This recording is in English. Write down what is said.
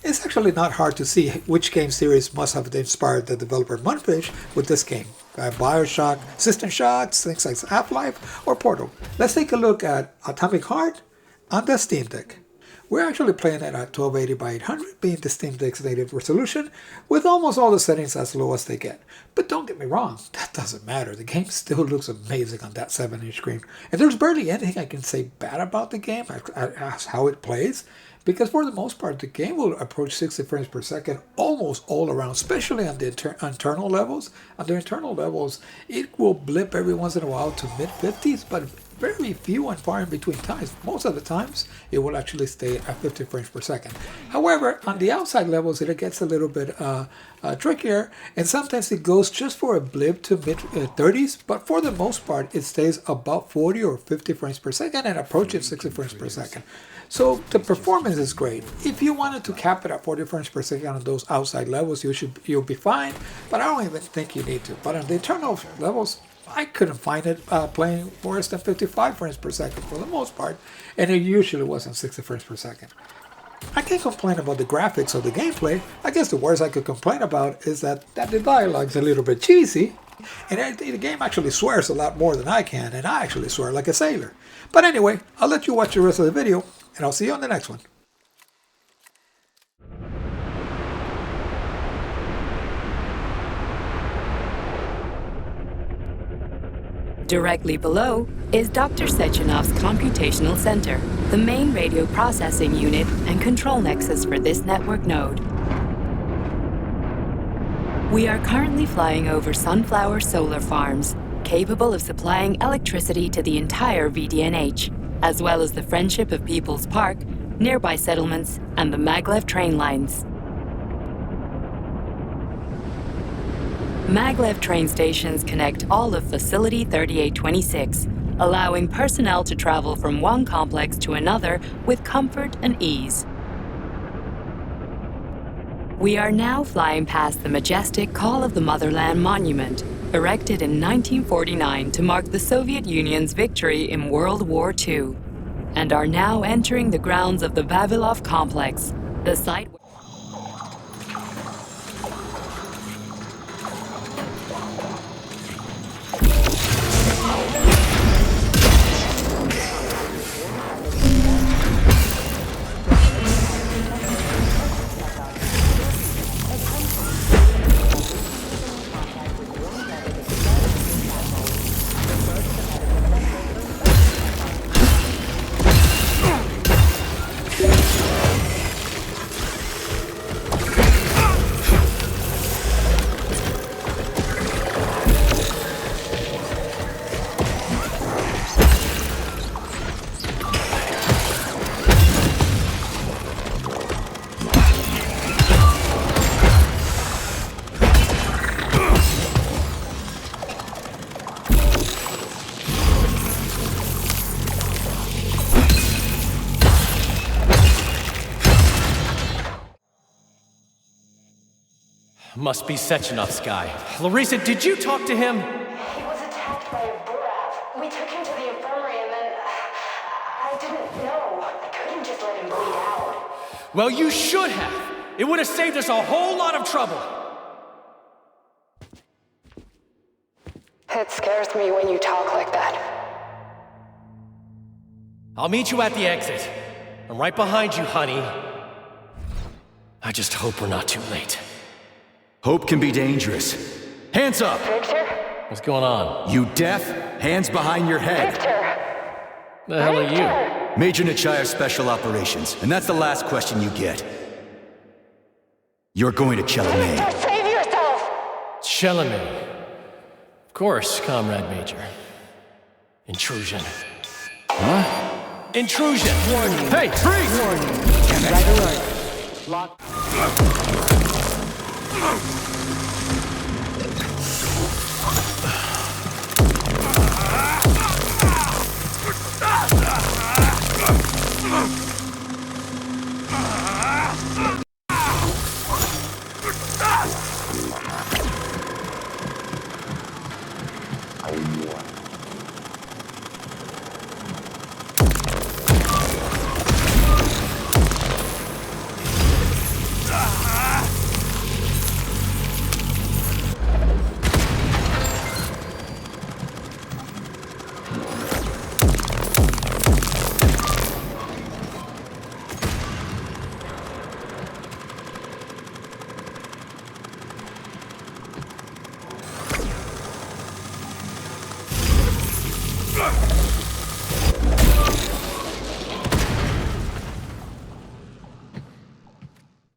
It's actually not hard to see which game series must have inspired the developer Mundfish with this game. Bioshock, System Shock, things like Half-Life, or Portal. Let's take a look at Atomic Heart on the Steam Deck. We're actually playing it at 1280 by 800, being the Steam Deck's native resolution, with almost all the settings as low as they get. But don't get me wrong, that doesn't matter. The game still looks amazing on that 7-inch screen. And there's barely anything I can say bad about the game as how it plays, because for the most part, the game will approach 60 frames per second almost all around, especially on the internal levels. On the internal levels, it will blip every once in a while to mid-50s, but very few and far in between times. Most of the times, it will actually stay at 50 frames per second. However, on the outside levels, it gets a little bit trickier, and sometimes it goes just for a blip to mid-30s, but for the most part, it stays about 40 or 50 frames per second and approaches 60 frames per second. So the performance is great. If you wanted to cap it at 40 frames per second on those outside levels, you'll be fine, but I don't even think you need to. But on the internal levels, I couldn't find it playing worse than 55 frames per second for the most part, and it usually wasn't 60 frames per second. I can't complain about the graphics or the gameplay. I guess the worst I could complain about is that the dialogue's a little bit cheesy, and the game actually swears a lot more than I can, and I actually swear like a sailor. But anyway, I'll let you watch the rest of the video, and I'll see you on the next one. Directly below is Dr. Sechenov's computational center, the main radio processing unit and control nexus for this network node. We are currently flying over sunflower solar farms, capable of supplying electricity to the entire VDNH, as well as the Friendship of People's Park, nearby settlements, and the maglev train lines. Maglev train stations connect all of Facility 3826, allowing personnel to travel from one complex to another with comfort and ease. We are now flying past the majestic Call of the Motherland monument, erected in 1949 to mark the Soviet Union's victory in World War II, and are now entering the grounds of the Vavilov complex, the site Must be Sechenov's guy. Larissa, did you talk to him? He was attacked by a Burav. We took him to the infirmary and then... I didn't know. I couldn't just let him bleed out. Well, you should have. It would have saved us a whole lot of trouble. It scares me when you talk like that. I'll meet you at the exit. I'm right behind you, honey. I just hope we're not too late. Hope can be dangerous. Hands up! Victor? What's going on? You deaf? Hands behind your head. Victor! The hell are you? Major Nechayev Special Operations, and that's the last question you get. You're going to Chelomey. Victor, save yourself! Chelomey. Of course, Comrade Major. Intrusion. Huh? Intrusion! Warning. Hey, freeze! Warning. Damn it. Lock.